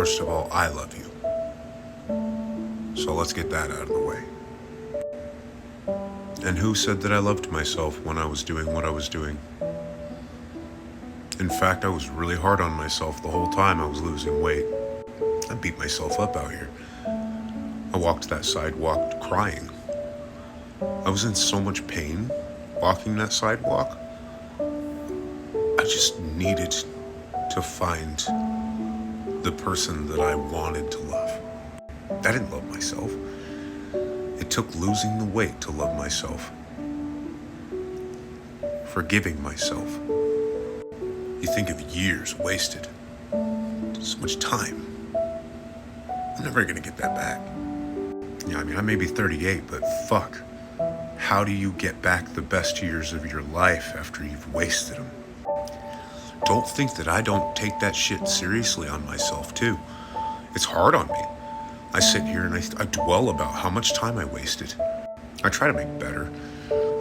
First of all, I love you. So let's get that out of the way. And who said that I loved myself when I was doing what I was doing? In fact, I was really hard on myself the whole time I was losing weight. I beat myself up out here. I walked that sidewalk crying. I was in so much pain walking that sidewalk. I just needed to find the person that I wanted to love. I didn't love myself. It took losing the weight to love myself. Forgiving myself. You think of years wasted. So much time. I'm never gonna get that back. Yeah, I mean, I may be 38, but fuck. How do you get back the best years of your life after you've wasted them? Don't think that I don't take that shit seriously on myself, too. It's hard on me. I sit here and I dwell about how much time I wasted. I try to make better.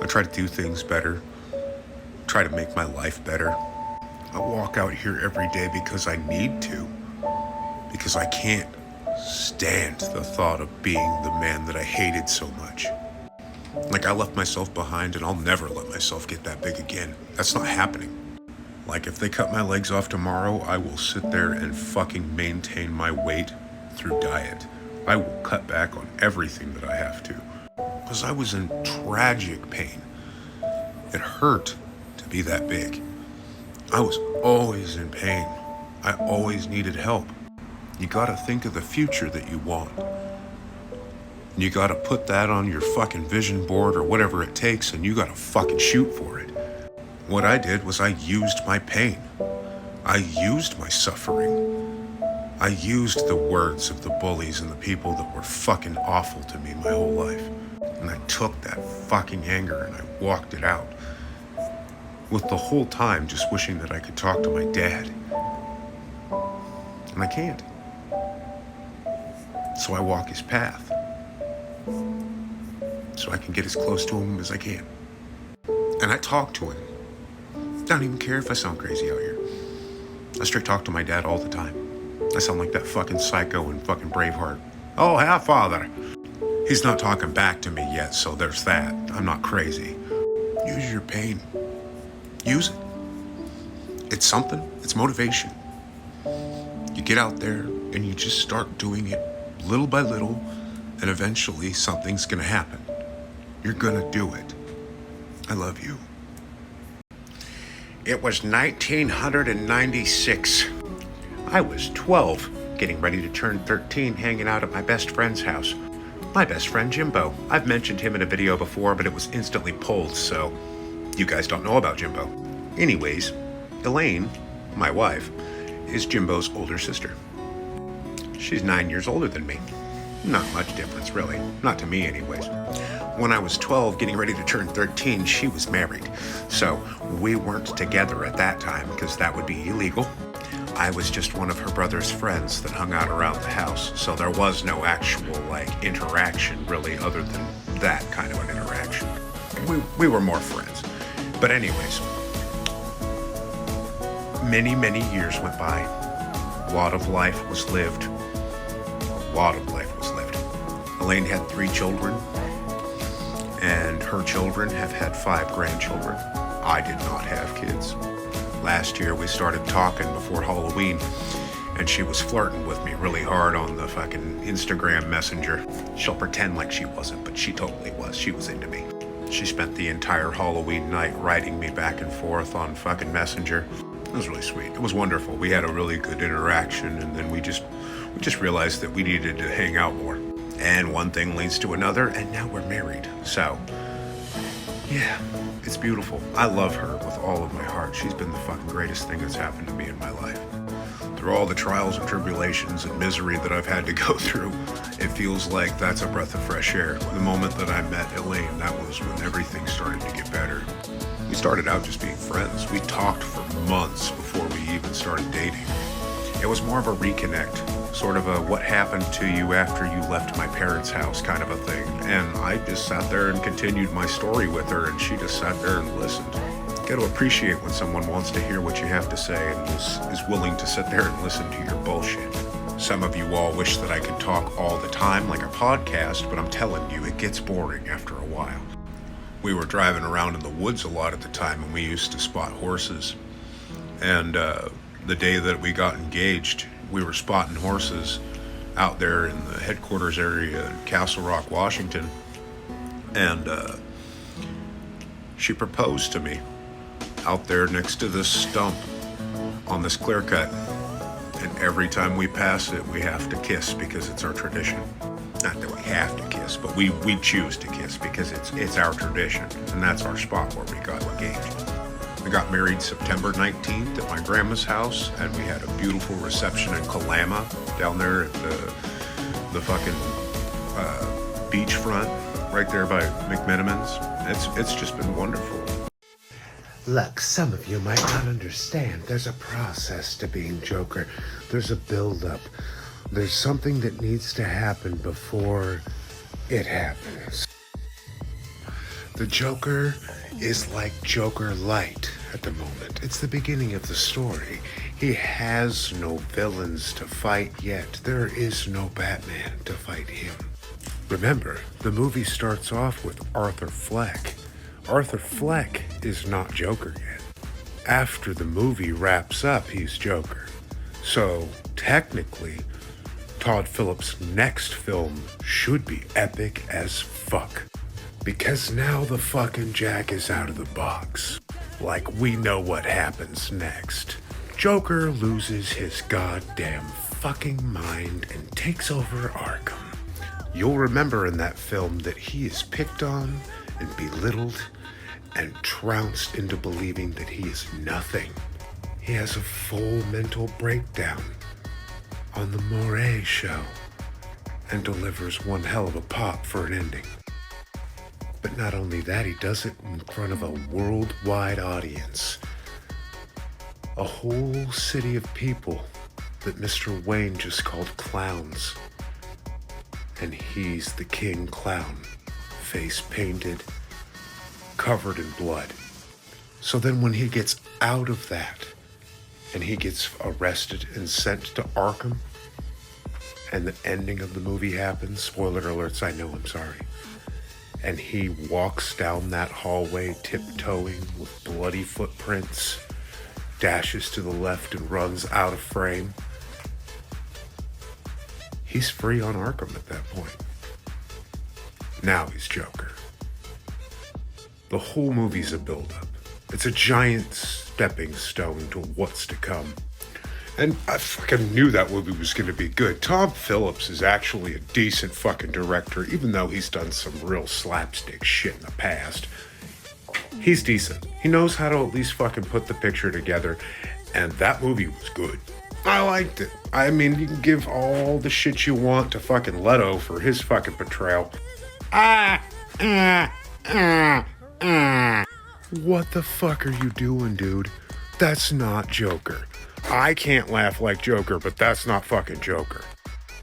I try to do things better. Try to make my life better. I walk out here every day because I need to. Because I can't stand the thought of being the man that I hated so much. Like, I left myself behind and I'll never let myself get that big again. That's not happening. Like, if they cut my legs off tomorrow, I will sit there and fucking maintain my weight through diet. I will cut back on everything that I have to. Because I was in tragic pain. It hurt to be that big. I was always in pain. I always needed help. You gotta think of the future that you want. You gotta put that on your fucking vision board or whatever it takes, and you gotta fucking shoot for it. What I did was I used my pain. I used my suffering. I used the words of the bullies and the people that were fucking awful to me my whole life. And I took that fucking anger and I walked it out. With the whole time just wishing that I could talk to my dad. And I can't. So I walk his path. So I can get as close to him as I can. And I talk to him. I don't even care if I sound crazy out here. I straight talk to my dad all the time. I sound like that fucking psycho in fucking Braveheart. Oh, yeah, father. He's not talking back to me yet, so there's that. I'm not crazy. Use your pain. Use it. It's something. It's motivation. You get out there and you just start doing it little by little, and eventually something's gonna happen. You're gonna do it. I love you. It was 1996. I was 12, getting ready to turn 13, hanging out at my best friend's house. My best friend, Jimbo. I've mentioned him in a video before, but it was instantly pulled, so you guys don't know about Jimbo. Anyways, Elaine, my wife, is Jimbo's older sister. She's 9 years older than me. Not much difference, really. Not to me, anyways. When I was 12, getting ready to turn 13, she was married. So we weren't together at that time because that would be illegal. I was just one of her brother's friends that hung out around the house. So there was no actual, interaction, really, other than that kind of an interaction. We were more friends. But anyways, many, many years went by. A lot of life was lived. Elaine had 3 children, and her children have had 5 grandchildren. I did not have kids. Last year we started talking before Halloween, and she was flirting with me really hard on the fucking Instagram Messenger. She'll pretend like she wasn't, but she totally was. She was into me. She spent the entire Halloween night writing me back and forth on fucking Messenger. It was really sweet. It was wonderful. We had a really good interaction, and then we just realized that we needed to hang out more. And one thing leads to another, and now we're married. So, yeah, it's beautiful. I love her with all of my heart. She's been the fucking greatest thing that's happened to me in my life. Through all the trials and tribulations and misery that I've had to go through, it feels like that's a breath of fresh air. The moment that I met Elaine, that was when everything started to get better. We started out just being friends. We talked for months before we even started dating. It was more of a reconnect, sort of a what happened to you after you left my parents' house kind of a thing. And I just sat there and continued my story with her, and she just sat there and listened. You got to appreciate when someone wants to hear what you have to say and is willing to sit there and listen to your bullshit. Some of you all wish that I could talk all the time like a podcast, but I'm telling you, it gets boring after a while. We were driving around in the woods a lot at the time, and we used to spot horses. And the day that we got engaged, we were spotting horses out there in the headquarters area in Castle Rock, Washington. And she proposed to me out there next to this stump on this clear cut. And every time we pass it, we have to kiss because it's our tradition. Not that we have to kiss, but we choose to kiss because it's our tradition. And that's our spot where we got engaged. We got married September 19th at my grandma's house, and we had a beautiful reception in Kalama down there at the fucking beachfront right there by McMenamins. It's just been wonderful. Look, some of you might not understand. There's a process to being Joker. There's a build-up. There's something that needs to happen before it happens. The Joker is like Joker Light at the moment. It's the beginning of the story. He has no villains to fight yet. There is no Batman to fight him. Remember, the movie starts off with Arthur Fleck. Arthur Fleck is not Joker yet. After the movie wraps up, he's Joker. So, technically, Todd Phillips' next film should be epic as fuck. Because now the fucking Jack is out of the box. Like, we know what happens next. Joker loses his goddamn fucking mind and takes over Arkham. You'll remember in that film that he is picked on and belittled and trounced into believing that he is nothing. He has a full mental breakdown on the Moray show and delivers one hell of a pop for an ending. But not only that, he does it in front of a worldwide audience. A whole city of people that Mr. Wayne just called clowns. And he's the king clown, face painted, covered in blood. So then when he gets out of that, and he gets arrested and sent to Arkham, and the ending of the movie happens, spoiler alerts, I know, I'm sorry, and he walks down that hallway tiptoeing with bloody footprints, dashes to the left and runs out of frame, he's free on Arkham at that point. Now he's Joker. The whole movie's a build-up. It's a giant stepping stone to what's to come. And I fucking knew that movie was going to be good. Tom Phillips is actually a decent fucking director, even though he's done some real slapstick shit in the past. He's decent. He knows how to at least fucking put the picture together, and that movie was good. I liked it. I mean, you can give all the shit you want to fucking Leto for his fucking portrayal. What the fuck are you doing, dude? That's not Joker. I can't laugh like Joker, but that's not fucking Joker.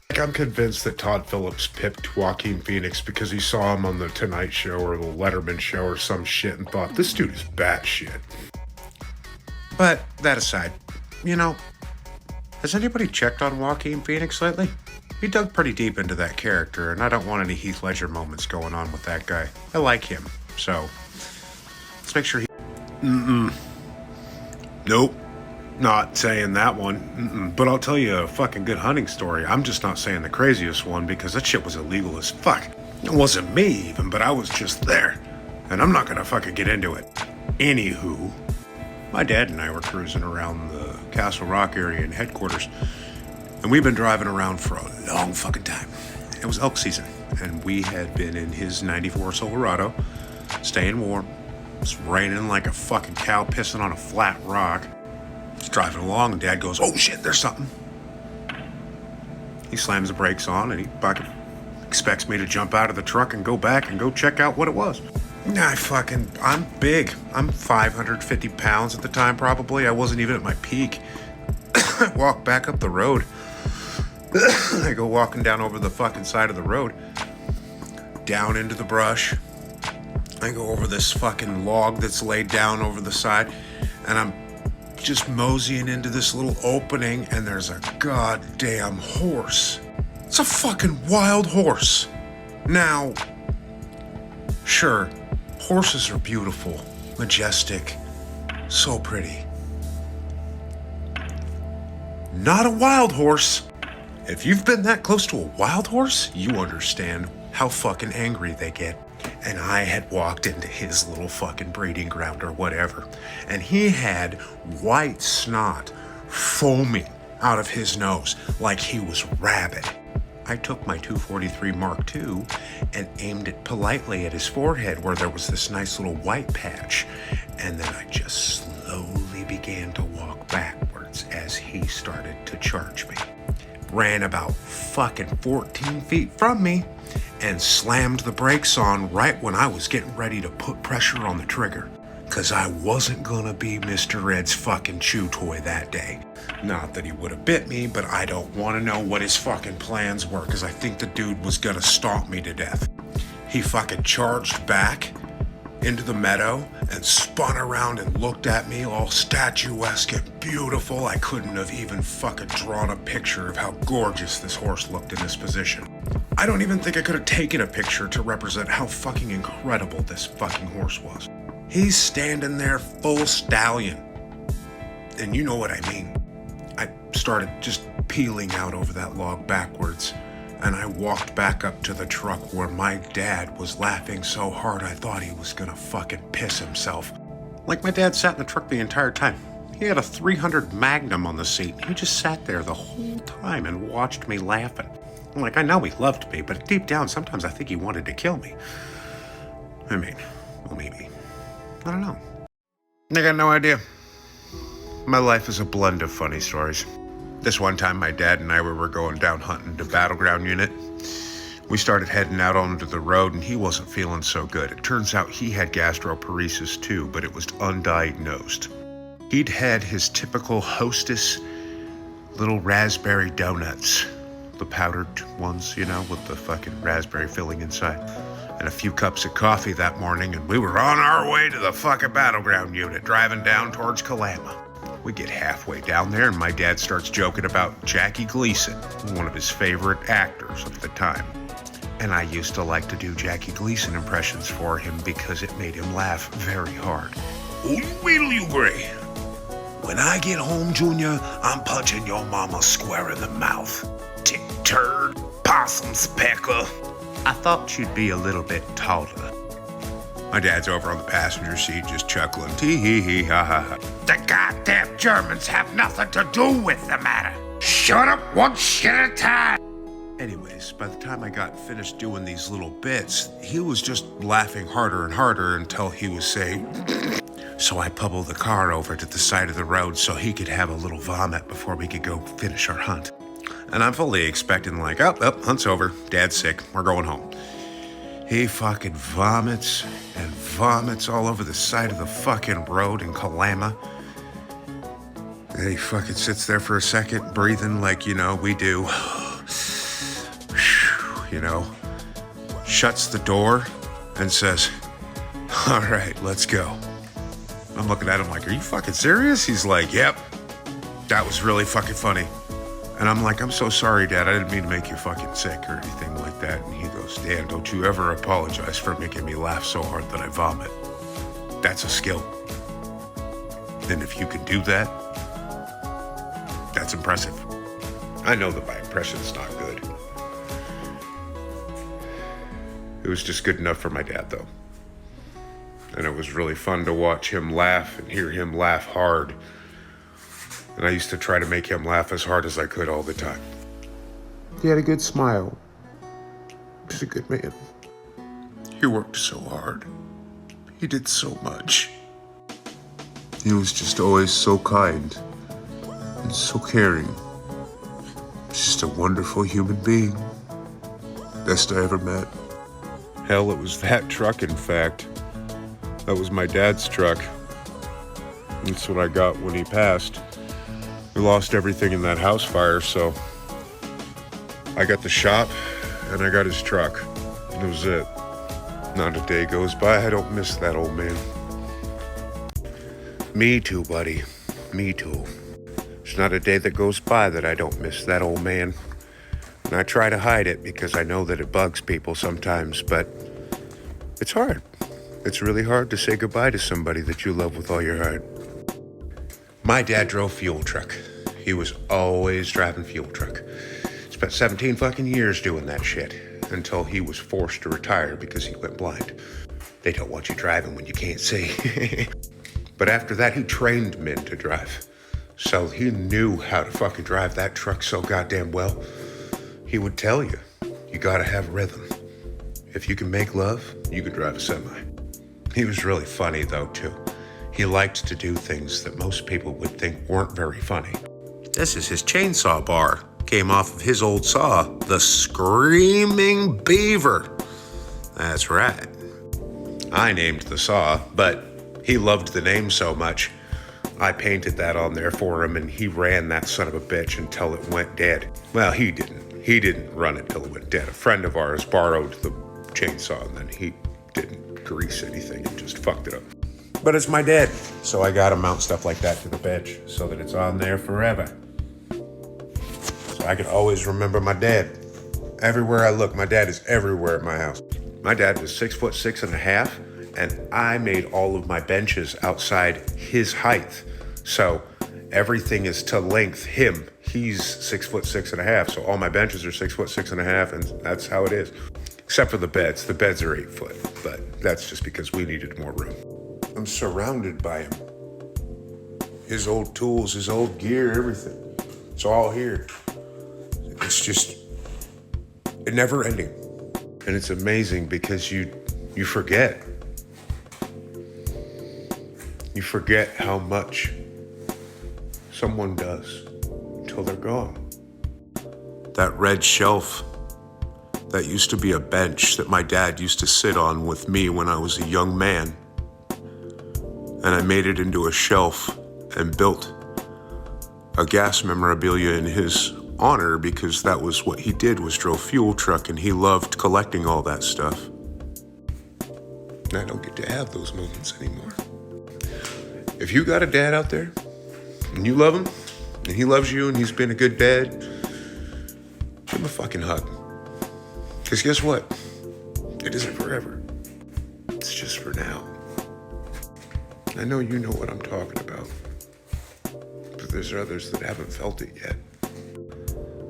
Like, I'm convinced that Todd Phillips picked Joaquin Phoenix because he saw him on the Tonight Show or the Letterman Show or some shit and thought, this dude is batshit. But that aside, has anybody checked on Joaquin Phoenix lately? He dug pretty deep into that character, and I don't want any Heath Ledger moments going on with that guy. I like him, so let's make sure he... Nope. Not saying that one. But I'll tell you a fucking good hunting story. I'm just not saying the craziest one because that shit was illegal as fuck. It wasn't me even, but I was just there. And I'm not gonna fucking get into it. Anywho, my dad and I were cruising around the Castle Rock area in headquarters. And we've been driving around for a long fucking time. It was elk season. And we had been in his 94 Silverado, staying warm. It's raining like a fucking cow pissing on a flat rock. He's driving along and Dad goes, oh shit, there's something. He slams the brakes on and he fucking expects me to jump out of the truck and go back and go check out what it was. I'm big. I'm 550 pounds at the time probably. I wasn't even at my peak. I walk back up the road. I go walking down over the fucking side of the road. Down into the brush. I go over this fucking log that's laid down over the side. And I'm just moseying into this little opening, and there's a goddamn horse. It's a fucking wild horse. Now, sure, horses are beautiful, majestic, so pretty. Not a wild horse. If you've been that close to a wild horse, you understand how fucking angry they get. And I had walked into his little fucking breeding ground or whatever, and he had white snot foaming out of his nose like he was rabid. I took my 243 Mark II and aimed it politely at his forehead where there was this nice little white patch, and then I just slowly began to walk backwards as he started to charge me. Ran about fucking 14 feet from me and slammed the brakes on right when I was getting ready to put pressure on the trigger. Cause I wasn't gonna be Mr. Ed's fucking chew toy that day. Not that he would have bit me, but I don't want to know what his fucking plans were, cause I think the dude was gonna stomp me to death. He fucking charged back into the meadow and spun around and looked at me all statuesque and beautiful. I couldn't have even fucking drawn a picture of how gorgeous this horse looked in this position. I don't even think I could have taken a picture to represent how fucking incredible this fucking horse was. He's standing there full stallion. And you know what I mean. I started just peeling out over that log backwards, and I walked back up to the truck where my dad was laughing so hard I thought he was gonna fucking piss himself. Like my dad sat in the truck the entire time. He had a 300 Magnum on the seat. He just sat there the whole time and watched me laughing. I'm like, I know he loved me, but deep down sometimes I think he wanted to kill me. I mean, well, maybe. I don't know. I got no idea. My life is a blend of funny stories. This one time, my dad and I were going down hunting to Battleground Unit. We started heading out onto the road, and he wasn't feeling so good. It turns out he had gastroparesis too, but it was undiagnosed. He'd had his typical Hostess little raspberry donuts, the powdered ones, you know, with the fucking raspberry filling inside, and a few cups of coffee that morning, and we were on our way to the fucking Battleground Unit, driving down towards Kalama. We get halfway down there, and my dad starts joking about Jackie Gleason, one of his favorite actors of the time. And I used to like to do Jackie Gleason impressions for him because it made him laugh very hard. Oh, Wheedle Gray. When I get home, Junior, I'm punching your mama square in the mouth. Tick turd, possum specker. I thought you'd be a little bit taller. My dad's over on the passenger seat just chuckling. Tee-hee-hee, ha-ha-ha. The goddamn Germans have nothing to do with the matter. Shut up one shit at a time. Anyways, by the time I got finished doing these little bits, he was just laughing harder and harder until he was saying, so I pulled the car over to the side of the road so he could have a little vomit before we could go finish our hunt. And I'm fully expecting like, oh, hunt's over. Dad's sick. We're going home. He fucking vomits and vomits all over the side of the fucking road in Kalama. And he fucking sits there for a second, breathing like, you know, we do. You know, shuts the door and says, all right, let's go. I'm looking at him like, are you fucking serious? He's like, yep, that was really fucking funny. And I'm like, I'm so sorry, Dad. I didn't mean to make you fucking sick or anything like that. And he goes, Dan, don't you ever apologize for making me laugh so hard that I vomit. That's a skill. And if you can do that, that's impressive. I know that my impression's not good. It was just good enough for my dad, though. And it was really fun to watch him laugh and hear him laugh hard. And I used to try to make him laugh as hard as I could all the time. He had a good smile. He's a good man. He worked so hard. He did so much. He was just always so kind and so caring. Just a wonderful human being. Best I ever met. Hell, it was that truck, in fact. That was my dad's truck. That's what I got when he passed. We lost everything in that house fire, so I got the shop and I got his truck. That was it. Not a day goes by I don't miss that old man. Me too, buddy. Me too. There's not a day that goes by that I don't miss that old man. And I try to hide it because I know that it bugs people sometimes, but it's hard. It's really hard to say goodbye to somebody that you love with all your heart. My dad drove fuel truck. He was always driving fuel truck. Spent 17 fucking years doing that shit until he was forced to retire because he went blind. They don't want you driving when you can't see. But after that, he trained men to drive. So he knew how to fucking drive that truck so goddamn well. He would tell you, you gotta have rhythm. If you can make love, you can drive a semi. He was really funny though, too. He liked to do things that most people would think weren't very funny. This is his chainsaw bar. Came off of his old saw, the Screaming Beaver. That's right. I named the saw, but he loved the name so much, I painted that on there for him and he ran that son of a bitch until it went dead. Well, he didn't. He didn't run it till it went dead. A friend of ours borrowed the chainsaw and then he didn't grease anything and just fucked it up. But it's my dad, so I gotta mount stuff like that to the bench so that it's on there forever. So I can always remember my dad. Everywhere I look, my dad is everywhere at my house. My dad was 6'6.5", and I made all of my benches outside his height. So everything is to length him. He's 6'6.5", so all my benches are 6'6.5", and that's how it is. Except for the beds. The beds are 8 foot, but that's just because we needed more room. I'm surrounded by him. His old tools, his old gear, everything. It's all here. It's just never ending. And it's amazing because you forget. You forget how much someone does until they're gone. That red shelf that used to be a bench that my dad used to sit on with me when I was a young man. And I made it into a shelf and built a gas memorabilia in his honor because that was what he did, was drove fuel truck, and he loved collecting all that stuff. And I don't get to have those moments anymore. If you got a dad out there and you love him and he loves you and he's been a good dad, give him a fucking hug. Because guess what? It isn't forever. It's just for now. I know you know what I'm talking about, but there's others that haven't felt it yet.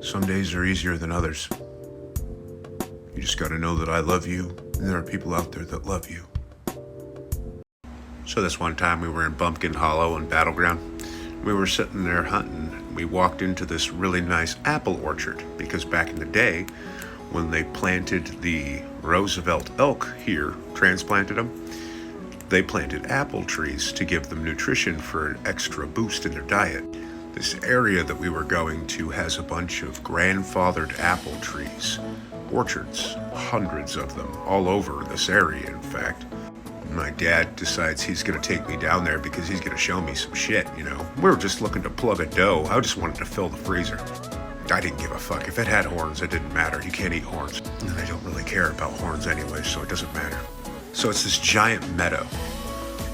Some days are easier than others. You just gotta know that I love you, and there are people out there that love you. So this one time we were in Bumpkin Hollow in Battleground. We were sitting there hunting. We walked into this really nice apple orchard because back in the day, when they planted the Roosevelt elk here, transplanted them, they planted apple trees to give them nutrition for an extra boost in their diet. This area that we were going to has a bunch of grandfathered apple trees, orchards, hundreds of them, all over this area, in fact. My dad decides he's gonna take me down there because he's gonna show me some shit, you know. We were just looking to plug a doe. I just wanted to fill the freezer. I didn't give a fuck. If it had horns, it didn't matter. You can't eat horns. And I don't really care about horns anyway, so it doesn't matter. So it's this giant meadow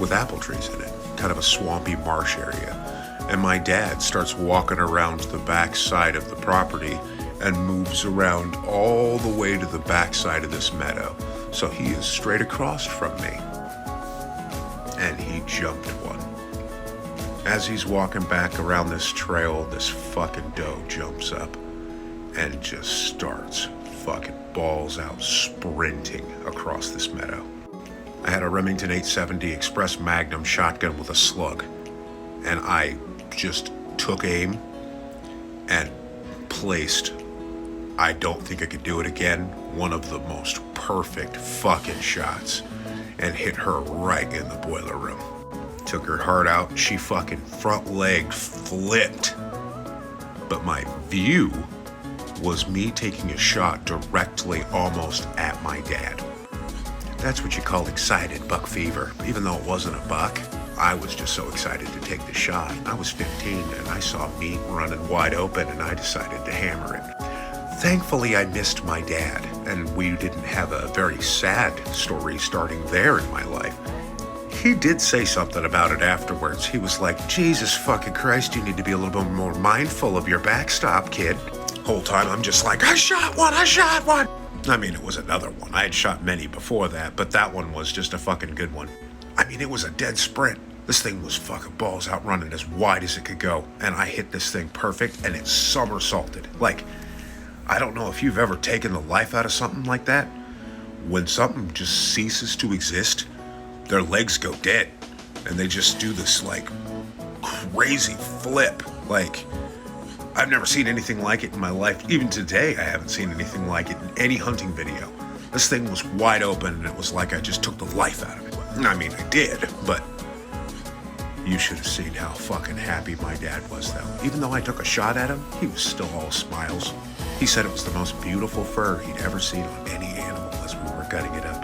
with apple trees in it, kind of a swampy marsh area. And my dad starts walking around the back side of the property and moves around all the way to the back side of this meadow. So he is straight across from me. And he jumped one. As he's walking back around this trail, this fucking doe jumps up and just starts fucking balls out sprinting across this meadow. I had a Remington 870 Express Magnum shotgun with a slug, and I just took aim and placed, I don't think I could do it again, one of the most perfect fucking shots, and hit her right in the boiler room. Took her heart out, she fucking front leg flipped. But my view was me taking a shot directly almost at my dad. That's what you call excited buck fever. Even though it wasn't a buck, I was just so excited to take the shot. I was 15 and I saw meat running wide open and I decided to hammer it. Thankfully, I missed my dad, and we didn't have a very sad story starting there in my life. he did say something about it afterwards. He was like, Jesus fucking Christ, you need to be a little bit more mindful of your backstop, kid. Whole time I'm just like, I shot one. I mean, it was another one. I had shot many before that, but that one was just a fucking good one. I mean, it was a dead sprint. This thing was fucking balls out running as wide as it could go. And I hit this thing perfect and it somersaulted. Like, I don't know if you've ever taken the life out of something like that. When something just ceases to exist, their legs go dead. And they just do this, like, crazy flip. Like, I've never seen anything like it in my life. Even today, I haven't seen anything like it in any hunting video. This thing was wide open and it was like I just took the life out of it. I mean, I did, but you should have seen how fucking happy my dad was, though. Even though I took a shot at him, he was still all smiles. He said it was the most beautiful fur he'd ever seen on any animal as we were gutting it up.